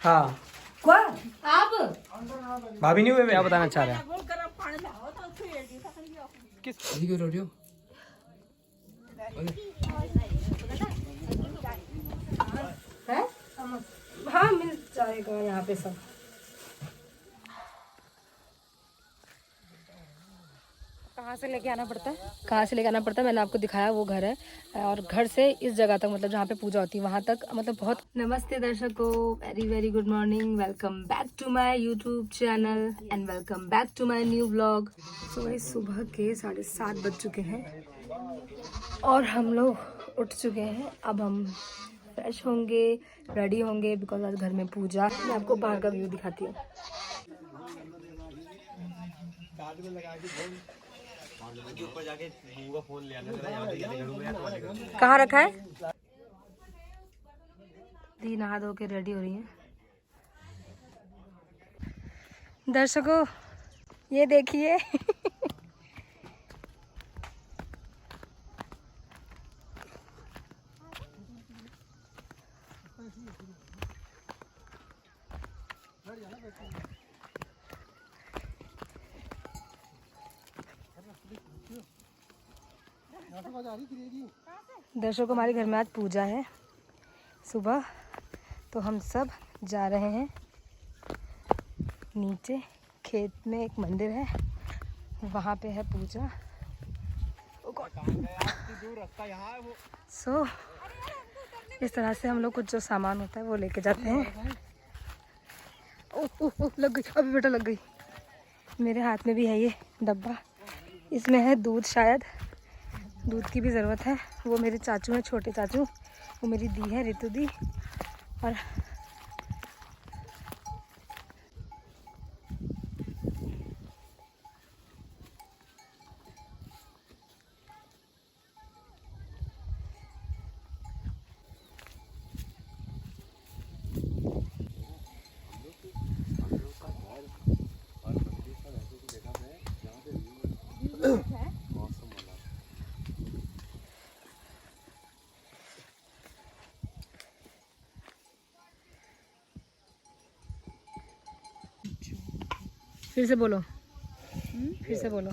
हाँ आप भाभी नहीं हुए क्या बताना चाह रहे हैं किस क्यों रो रही हो? है? हाँ मिल जाएगा यहाँ पे सब। कहाँ से लेके आना पड़ता है मैंने आपको दिखाया वो घर है, और घर से इस जगह तक मतलब जहाँ पे पूजा होती है वहाँ तक मतलब बहुत। नमस्ते दर्शकों, very very good morning, welcome back to my YouTube channel and welcome back to my new vlog. सुबह के 7:30 बज चुके हैं और हम लोग उठ चुके हैं। अब हम फ्रेश होंगे, रेडी होंगे बिकॉज आज घर में पूजा। मैं आपको बाहर का व्यू दिखाती हूँ। कहाँ रखा है? दी नहा धो के रेडी हो रही है। दर्शकों ये देखिए दर्शकों हमारे घर में आज पूजा है सुबह, तो हम सब जा रहे हैं नीचे। खेत में एक मंदिर है, वहाँ पे है पूजा। सो इस तरह से हम लोग कुछ जो सामान होता है वो लेके जाते हैं। ओह लग गई, अभी बेटा लग गई। मेरे हाथ में भी है ये डब्बा, इसमें है दूध, शायद दूध की भी ज़रूरत है। वो मेरे चाचू हैं, छोटे चाचू, वो मेरी दी है रितु दी। और फिर से बोलो, फिर से बोलो।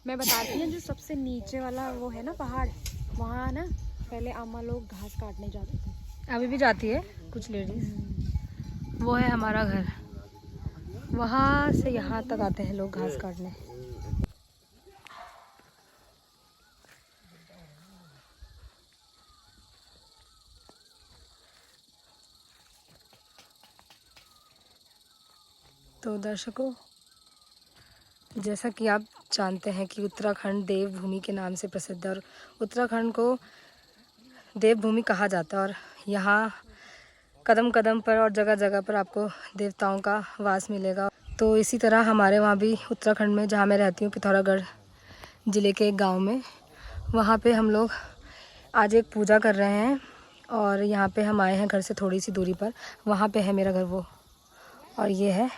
मैं बताती हूँ, जो सबसे नीचे वाला वो है ना पहाड़, वहाँ ना पहले अम्मा लोग घास काटने जाते थे। अभी भी जाती है कुछ लेडीज। वो है हमारा घर, वहाँ से यहाँ तक आते हैं लोग घास काटने। तो दर्शकों जैसा कि आप जानते हैं कि उत्तराखंड देवभूमि के नाम से प्रसिद्ध है और उत्तराखंड को देवभूमि कहा जाता है। और यहाँ कदम कदम पर और जगह जगह पर आपको देवताओं का वास मिलेगा। तो इसी तरह हमारे वहाँ भी उत्तराखंड में, जहाँ मैं रहती हूँ पिथौरागढ़ ज़िले के एक गाँव में, वहाँ पे हम लोग आज एक पूजा कर रहे हैं। और यहाँ पे हम आए हैं घर से थोड़ी सी दूरी पर, वहाँ पे है मेरा घर वो, और ये है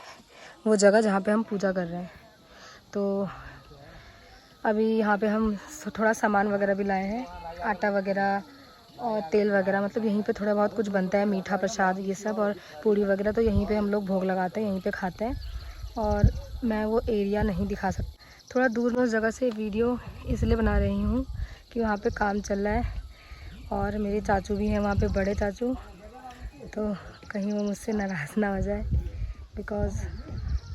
वो जगह जहाँ पे हम पूजा कर रहे हैं। तो अभी यहाँ पे हम थोड़ा सामान वगैरह भी लाए हैं, आटा वगैरह और तेल वगैरह, मतलब यहीं पे थोड़ा बहुत कुछ बनता है, मीठा प्रसाद ये सब और पूड़ी वगैरह, तो यहीं पे हम लोग भोग लगाते हैं, यहीं पे खाते हैं। और मैं वो एरिया नहीं दिखा सकती, थोड़ा दूर में उस जगह से वीडियो इसलिए बना रही हूँ कि वहाँ पे काम चल रहा है और मेरे चाचू भी हैं वहाँ पे, बड़े चाचू, तो कहीं वो मुझसे नाराज़ ना हो जाए। बिकॉज़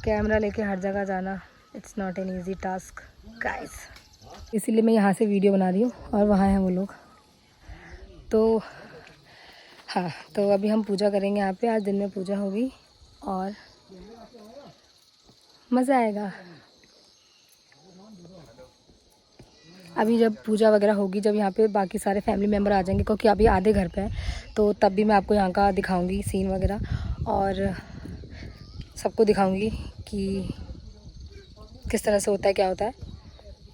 कैमरा लेके हर जगह जाना it's not an easy task guys, इसीलिए मैं यहाँ से वीडियो बना रही हूँ। और वहाँ हैं वो लोग। तो हाँ, तो अभी हम पूजा करेंगे यहाँ पे, आज दिन में पूजा होगी और मज़ा आएगा। अभी जब पूजा वगैरह होगी, जब यहाँ पे बाकी सारे फैमिली मेम्बर आ जाएंगे, क्योंकि अभी आधे घर पे हैं, तो तब भी मैं आपको यहाँ का दिखाऊंगी सीन वगैरह और सबको दिखाऊंगी कि किस तरह से होता है, क्या होता है,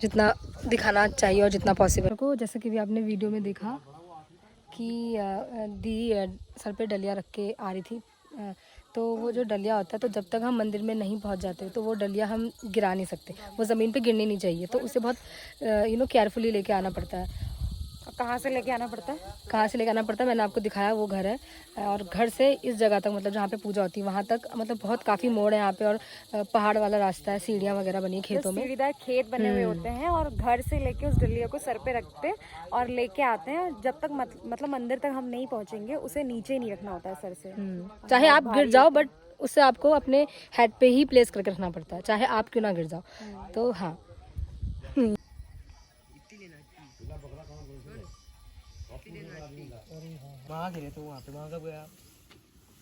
जितना दिखाना चाहिए और जितना पॉसिबल को। जैसे कि भी आपने वीडियो में देखा कि दी सर पे डलिया रख के आ रही थी, तो वो जो डलिया होता है, तो जब तक हम मंदिर में नहीं पहुंच जाते तो वो डलिया हम गिरा नहीं सकते, वो ज़मीन पे गिरनी नहीं चाहिए, तो उसे बहुत केयरफुली लेके आना पड़ता है। कहाँ से लेके आना पड़ता है? कहाँ से लेके आना पड़ता है मैंने आपको दिखाया, वो घर है। और घर से इस जगह तक मतलब जहाँ पे पूजा होती है वहाँ तक मतलब बहुत काफ़ी मोड़ है यहाँ पे, और पहाड़ वाला रास्ता है, सीढ़ियाँ वगैरह बनी है खेतों में। सीढ़ीदार खेत बने हुए होते हैं और घर से लेके उस डलिया को सर पे रखते और लेके आते हैं। जब तक मतलब मंदिर तक हम नहीं पहुँचेंगे उसे नीचे नहीं रखना होता है सर से। चाहे आप गिर जाओ बट उससे आपको अपने हेड पे ही प्लेस करके रखना पड़ता है, चाहे आप क्यों ना गिर जाओ। तो हाँ वहाँ गिरे तो वहाँ पे वहाँ कब गया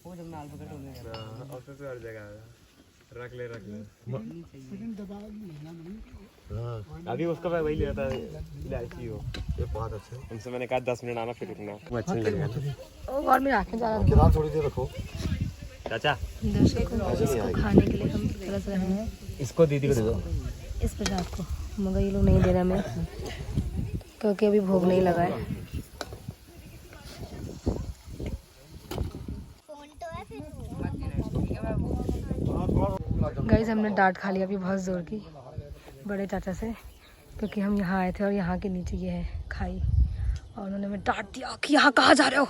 वो जब नाल पकड़ हो गया और फिर हर जगह रख ले हाँ अभी उसका वही लिया था इलायची हो ये बहुत अच्छा है। उनसे मैंने कहा 10 मिनट आना फिर रुकना वो अच्छा नहीं लगेगा। और मैं आँखें ज़्यादा थोड़ी देर रखो चाचा इसको खाने के लिए हम तरस रहे हैं। इसको दीदी को दे दो इस प्रसाद को, मगर ये लोग नहीं दे रहे हमें क्योंकि अभी भोग नहीं लगा है। गाइस हमने डांट खा लिया अभी बहुत ज़ोर की बड़े चाचा से, क्योंकि हम यहाँ आए थे और यहाँ के नीचे ये है खाई, और उन्होंने हमें डांट दिया कि यहाँ कहाँ जा रहे हो।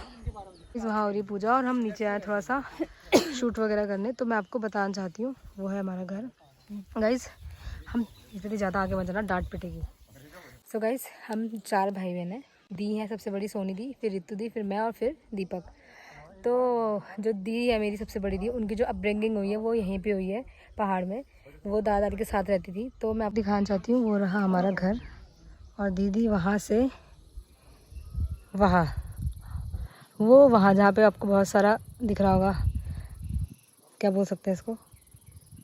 वहाँ हो रही पूजा और हम नीचे आए थोड़ा सा शूट वगैरह करने। तो मैं आपको बताना चाहती हूँ वो है हमारा घर। गाइस हम इतनी ज़्यादा आगे मत जाना, डांट पिटेगी। सो गाइस हम 4 भाई बहन हैं। दी है सबसे बड़ी, सोनी दी, फिर रितु दी, फिर मैं और फिर दीपक। तो जो दी है मेरी सबसे बड़ी दी, उनकी जो अपब्रिंगिंग हुई है वो यहीं पे हुई है पहाड़ में। वो दादा दादी के साथ रहती थी। तो मैं आप दिखाना चाहती हूँ, वो रहा हमारा घर और दीदी वहाँ से वहाँ, वो वहाँ जहाँ पे आपको बहुत सारा दिख रहा होगा, क्या बोल सकते हैं इसको,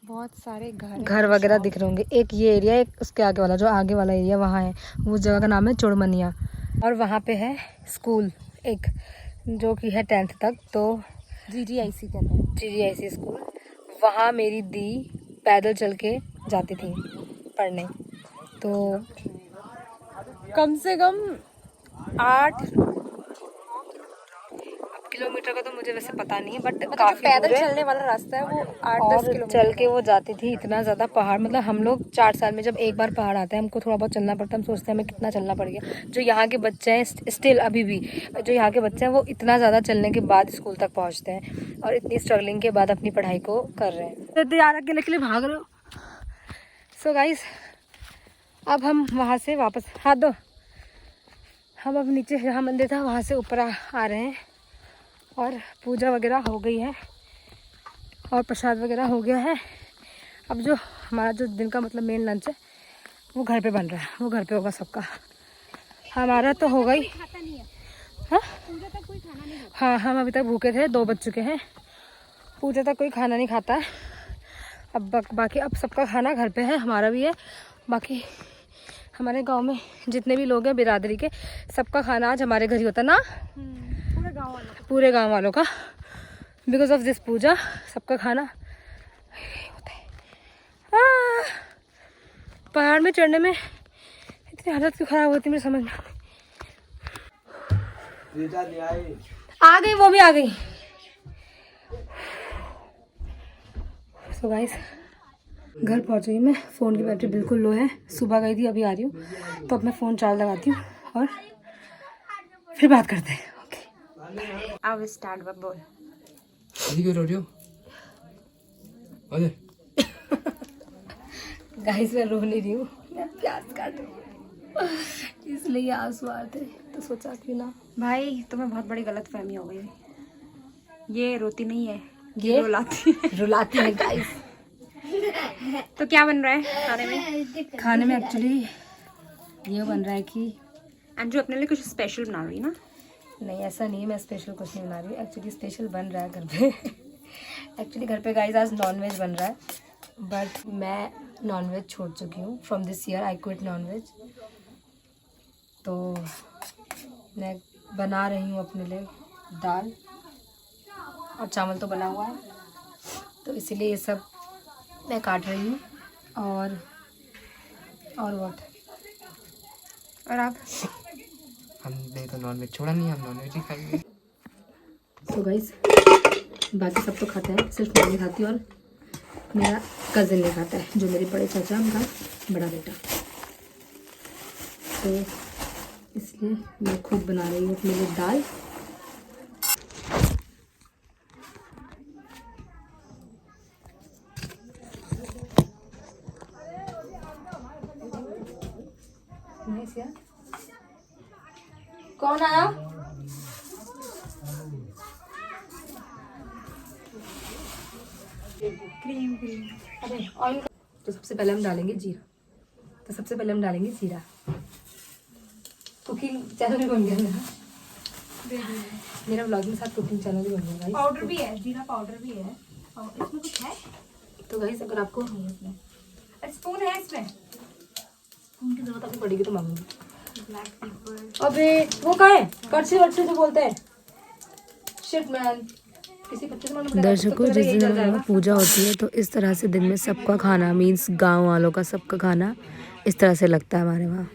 बहुत सारे घर वगैरह दिख रहे होंगे। एक ये एरिया, एक उसके आगे वाला जो आगे वाला एरिया वहाँ है, उस जगह का नाम है चुड़मनिया। और वहाँ पे है स्कूल एक जो कि है 10th तक, तो GGIC कहते हैं, GGIC स्कूल। वहाँ मेरी दी पैदल चल के जाती थी पढ़ने। तो कम से कम 8 किलोमीटर का तो मुझे वैसे पता नहीं है, बट मतलब काफ़ी पैदल दूर है। चलने वाला रास्ता है वो 8-10 और किलोमीटर चल के वो जाती थी। इतना ज़्यादा पहाड़, मतलब हम लोग 4 साल में जब एक बार पहाड़ आता है हमको थोड़ा बहुत चलना पड़ता है। हम सोचते हैं हमें कितना चलना पड़ गया। जो यहाँ के बच्चे हैं स्टिल अभी भी जो यहाँ के बच्चे हैं वो इतना ज़्यादा चलने के बाद स्कूल तक पहुँचते हैं और इतनी स्ट्रगलिंग के बाद अपनी पढ़ाई को कर रहे हैं। तो यार अकेले के लिए भाग रहे हो। सो गाइस अब हम वहाँ से वापस, हाथ दो, हम अब नीचे जहाँ मंदिर था वहाँ से ऊपर आ रहे हैं और पूजा वगैरह हो गई है और प्रसाद वगैरह हो गया है। अब जो हमारा जो दिन का मतलब मेन लंच है वो घर पे बन रहा है, वो घर पे होगा सबका। हमारा तो हो गई। हाँ हम अभी तक भूखे थे, 2 बज चुके हैं। पूजा तक कोई खाना नहीं खाता है। अब बाकी अब सबका खाना घर पे है, हमारा भी है। बाकी हमारे गांव में जितने भी लोग हैं बिरादरी के, सबका खाना आज हमारे घर ही होता ना, पूरे गांव वालों का। बिकॉज ऑफ दिस पूजा सबका खाना होता है। पहाड़ में चढ़ने में इतनी हालत क्यों खराब होती है मेरी समझ में आ गई, वो भी आ गई। सो गाइस घर पहुंच गई मैं। फ़ोन की बैटरी बिल्कुल लो है, सुबह गई थी अभी आ रही हूँ। तो अब मैं फ़ोन चार्ज लगाती हूँ और फिर बात करते हैं। अब स्टार्ट वर्क बोल। क्यों रो रही हो? अरे गाइस मैं रो नहीं रही हूँ, मैं प्याज काट रही हूँ, इसलिए आंसू आते तो सोचा क्यों ना। भाई तुम्हें बहुत बड़ी गलत फहमी हो गई। ये रोती नहीं है, ये रुलाती है गाइस। तो क्या बन रहा है खाने में? खाने में एक्चुअली ये बन रहा है कि अंजू अपने लिए कुछ स्पेशल बना रही है ना? नहीं ऐसा नहीं है, मैं स्पेशल कुछ नहीं बना रही हूँ। एक्चुअली स्पेशल बन रहा है घर पे। एक्चुअली घर पे गाइस आज नॉनवेज बन रहा है, बट मैं नॉनवेज छोड़ चुकी हूँ। From this year I quit nonveg. तो मैं बना रही हूँ अपने लिए दाल और चावल तो बना हुआ है, तो इसीलिए ये सब मैं काट रही हूँ। और व्हाट, और आप? हमने तो नॉनवेज छोड़ा नहीं, हम नॉनवेज ही खाएंगे। तो गाइस बाकी सब तो खाते हैं, सिर्फ मैं नहीं खाती और मेरा कज़न नहीं खाता है, जो मेरे बड़े चाचा उनका बड़ा बेटा। तो इसलिए मैं खुद बना रही हूँ अपने लिए दाल। कौन आया? क्रीम अरे ऑयल। तो सबसे पहले हम डालेंगे जीरा। कुकिंग चैनल भी बन गया मेरा व्लॉग में साथ कुकिंग चैनल भी बन गया। पाउडर भी है, जीरा पाउडर भी है। और इसमें कुछ है तो गाइस अगर आपको स्पून है इसमें, स्पून की जरूरत आपको पड़ेगी तो मांगूंगी। Black pepper. अबे वो कहाँ है? कड़छी वड़छी जो बोलते हैं। Shit man. किसी बच्चे से मालूम। दर्शकों, जिस दिन हमारी पूजा होती है तो इस तरह से दिन में सबका खाना मीन्स गांव वालों का सबका खाना इस तरह से लगता है हमारे वहाँ।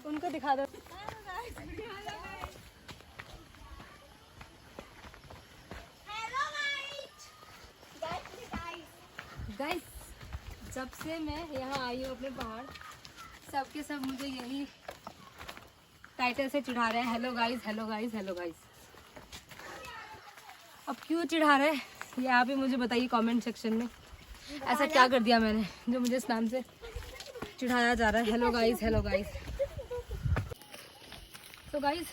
उनको दिखा दो। गाइस, जब से मैं यहाँ आई हूँ अपने पहाड़, सबके सब मुझे यही टाइटल से चिढ़ा रहे हैं, hello guys, hello guys, hello guys. अब क्यों चिढ़ा रहे हैं ये आप ही मुझे बताइए कमेंट सेक्शन में। ऐसा क्या कर दिया मैंने जो मुझे इस नाम से चिढ़ाया जा रहा है, hello guys, hello guys. So guys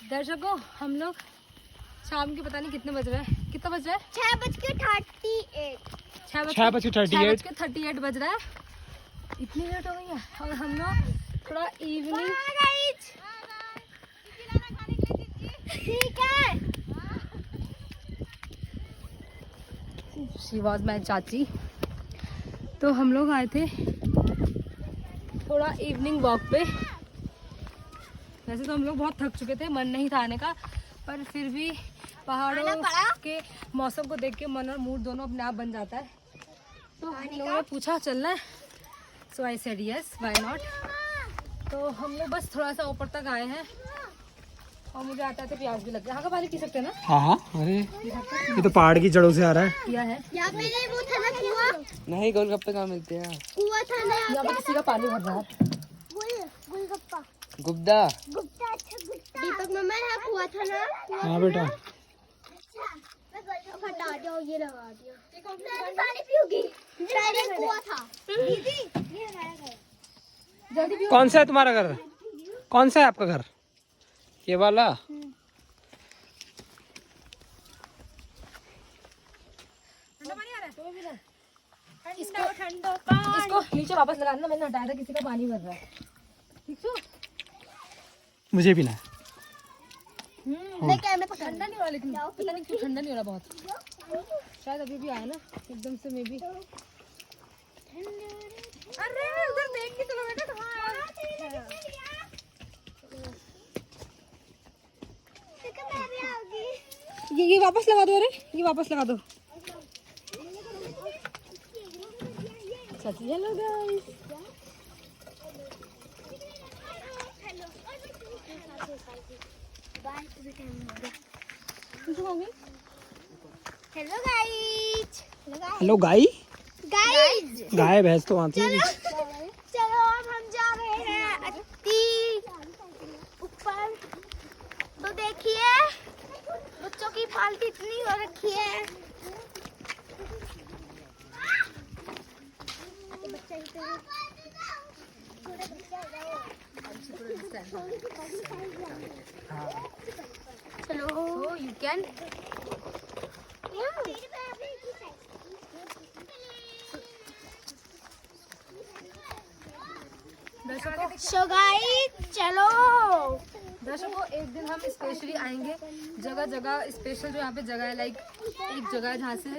दर्शकों, हम लोग शाम के पता नहीं कितने बज रहे हैं, कितना बज रहा है? 6:38 बज रहा है। इतनी लेट हो गई है और हम लोग थोड़ा इवनिंग शी वॉज माई चाची। तो हम लोग आए थे थोड़ा इवनिंग वॉक पे। वैसे तो हम लोग बहुत थक चुके थे, मन नहीं था आने का, पर फिर भी पहाड़ों के मौसम को देख के मन और मूड दोनों अपने आप बन जाता है। तो हम लोगों ने पूछा चलना है, so I said yes, why not. तो हम लोग बस थोड़ा सा ऊपर तक आए हैं और मुझे आता है तो प्यास भी लग गया। यहाँ का पानी पी सकते हैं ना? हाँ, अरे ये तो पहाड़ की जड़ों से आ रहा है। किया है वो था ना कुआं। नहीं, गोलगप्पे कहाँ मिलते हैं? कुआं था ना यहाँ पे किसी का पानी भर रहा है। गोलगप्पा गुप्ता। गुप्ता। अच्छा गुप्ता। दीपक मम्मा है कुआं था ना। हाँ बेटा। हटा दो, ये लगा दिया। मैं पानी पीऊंगी। पहले कुआं था। दीदी ये हमारा घर। जल्दी पियो। कौन सा है तुम्हारा घर? कौन सा है आपका घर? ये वाला? इसको नीचे वापस लगाना, मैंने हटाया था, किसी का पानी भर रहा है। ठीक है, मुझे पीना है। मैं कैमरे पकड़। ठंडा नहीं हो रहा, लेकिन पता नहीं क्यों ठंडा नहीं हो रहा बहुत। शायद अभी भी आया ना एकदम से, मे बी। अरे उधर देख के चलो बेटा, कहाँ आया? ये वापस लगा दो। अरे ये वापस लगा दो। Hello guys. Hello guys. Hello गाय। गाइस गाय भैंस तो आती है। चलो अब हम जा रहे हैं अति ऊपर। तो देखिए बच्चों की पाल्टी इतनी हो रखी है। चलो यू कैन। सो गाइस चलो। दर्शकों, एक दिन हम स्पेशली आएंगे जगह जगह स्पेशल, जो यहाँ पे जगह है, लाइक एक जगह है जहाँ से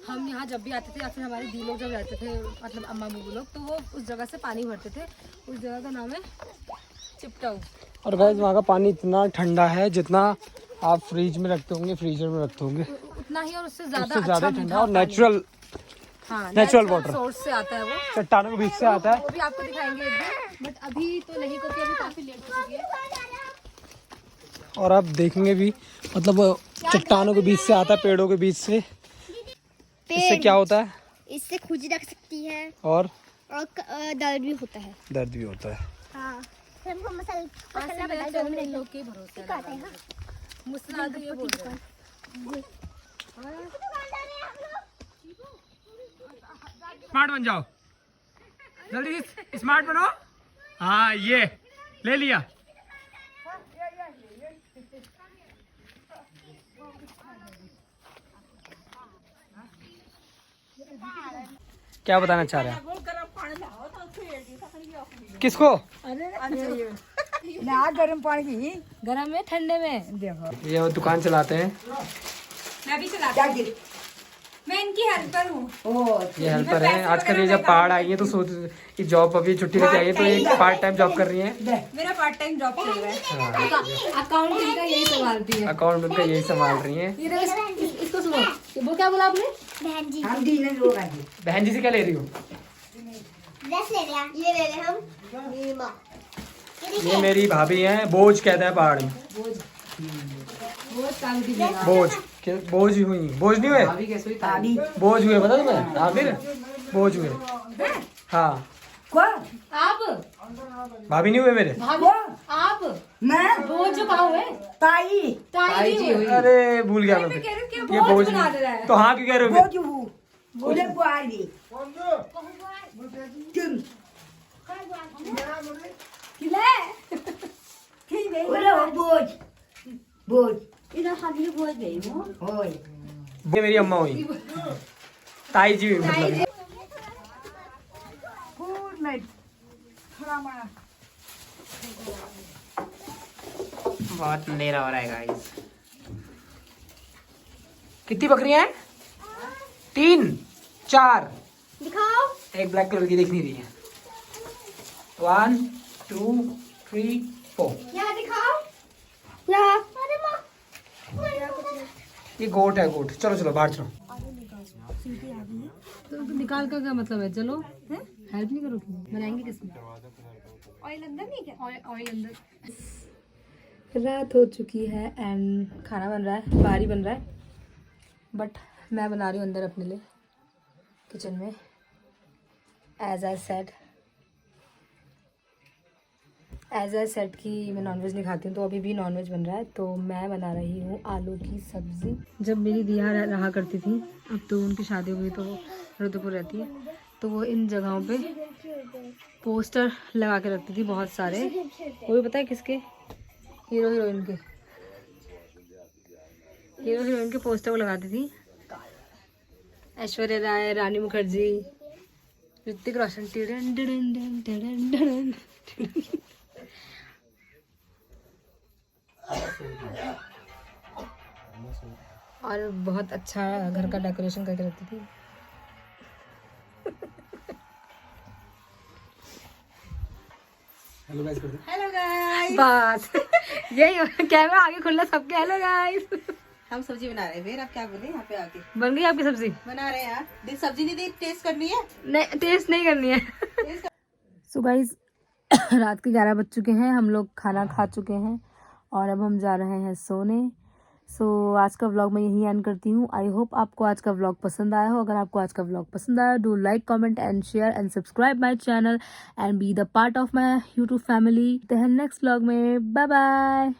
हम यहाँ जब भी आते थे या फिर हमारे दी लोग जब रहते थे, मतलब अम्मा बुबू लोग, तो वो उस जगह से पानी भरते थे। उस जगह का नाम है चिपटाऊ। और गाइस वहाँ का पानी इतना ठंडा है जितना आप फ्रिज में रखते होंगे, फ्रीजर में रखते होंगे, उतना ही और उससे उससे ज्यादा ज्यादा अच्छा ठंडा और नेचुरल हाँ, नेचुरल वाटर सोर्स से आता है वो। चट्टानों के बीच से आता है। वो भी आपको दिखाएंगे एक दिन, बट अभी तो नहीं क्योंकि अभी काफी लेट हो चुकी है। और आप देखेंगे भी मतलब चट्टानों के बीच से आता है, पेड़ों के बीच से। इससे क्या होता है? इससे खुजली रख सकती है और दर्द भी होता है। दर्द भी होता है। हाँ, हमको मसाला लोग के भरोसे मुस्लिम तो ये बोल रहे हैं। स्मार्ट बन जाओ, जल्दी स्मार्ट बनो। हाँ, ये ले लिया। क्या बताना चाह रहे हैं? किसको? ना गर्म पानी की, गर्म में ठंडे में देखो। ये वो दुकान चलाते हैं, मैं भी चलाती हूँ, मैं इनकी हेल्पर हूँ। ये हेल्पर है। आजकल ये जब पहाड़ आई है तो सोच कि जॉब अभी छुट्टी लेके आई है तो एक पार्ट टाइम जॉब कर रही है। मेरा पार्ट टाइम जॉब चल रहा है। अकाउंट इनका यही संभालती है। अकाउंट उनका यही संभाल रही है। ये देखो, इसको सुनो, वो क्या बोला आपने? बहन जी बहन जी से क्या ले रही हो? ड्रेस ले लिया, ये ले ले हम। ये मेरी भाभी हैं, बोझ कहता है पहाड़ में। बोझ बोझ हुई, बोझ नहीं हुए, बोझ हुए, पता तुम्हें? हाँ, फिर बोझ हुए। हाँ, आप भाभी नहीं हुए मेरे। आप मैं बोझ जो कहा हुए ताई जी हुई। अरे भूल गया मैं। ये बोझ बना दे रहा है। तो हाँ क्यों कह रहे हो? बोले बुआरी तुम बोले बोझ बोझ इधर खाली बोझ नहीं हो ओए ये मेरी अम्मा हुई, ताई जी हुई मतलब। बहुत अंधेरा हो रहा है गाइस। कितनी बकरियां हैं? 3 4 दिखाओ। एक ब्लैक कलर की दिख नहीं रही है। 1 2 3 4। यहाँ दिखाओ। यहाँ। अरे माँ। ये गोट है, गोट। चलो चलो बाहर चलो। तो निकाल का क्या मतलब है? चलो हेल्प नहीं करोगी? बनाएंगे किसमें? ऑयल अंदर नहीं क्या? ऑयल अंदर। रात हो चुकी है एंड खाना बन रहा है, बाहर ही बन रहा है, बट मैं बना रही हूँ अंदर अपने लिए किचन में। एज आई सेड कि मैं नॉनवेज नहीं खाती हूँ, तो अभी भी नॉनवेज बन रहा है। तो मैं बना रही हूँ आलू की सब्ज़ी। जब मेरी दिया रहा करती थी, अब तो उनकी शादी हो गई तो वो रुद्रपुर रहती है, तो वो इन जगहों पे पोस्टर लगा के रखती थी बहुत सारे। वो भी पता है किसके? हीरो हीरोइन के पोस्टर वो लगाती थी। ऐश्वर्या राय, रानी मुखर्जी, ऋतिक रोशन। और बहुत अच्छा घर का डेकोरेशन करके रखती थी। हेलो गाइस कर दो। हेलो गाइस, बस यही कैमरा आगे खुलना सबके। हेलो गाइस, हम सब्जी बना रहे हैं। फिर आप क्या बोले? यहाँ पे आके बन गई आपकी सब्जी? बना रहे हैं यार। सब्जी नहीं दी, टेस्ट करनी है। नहीं, टेस्ट नहीं करनी है। सो गाइस, रात के 11 बज चुके हैं, हम लोग खाना खा चुके हैं और अब हम जा रहे हैं सोने। सो आज का व्लॉग मैं यही एंड करती हूँ। आई होप आपको आज का व्लॉग पसंद आया हो। अगर आपको आज का व्लॉग पसंद आया, do like, comment and share and subscribe my channel and be the part of my YouTube family. Next vlog में बाय बाय।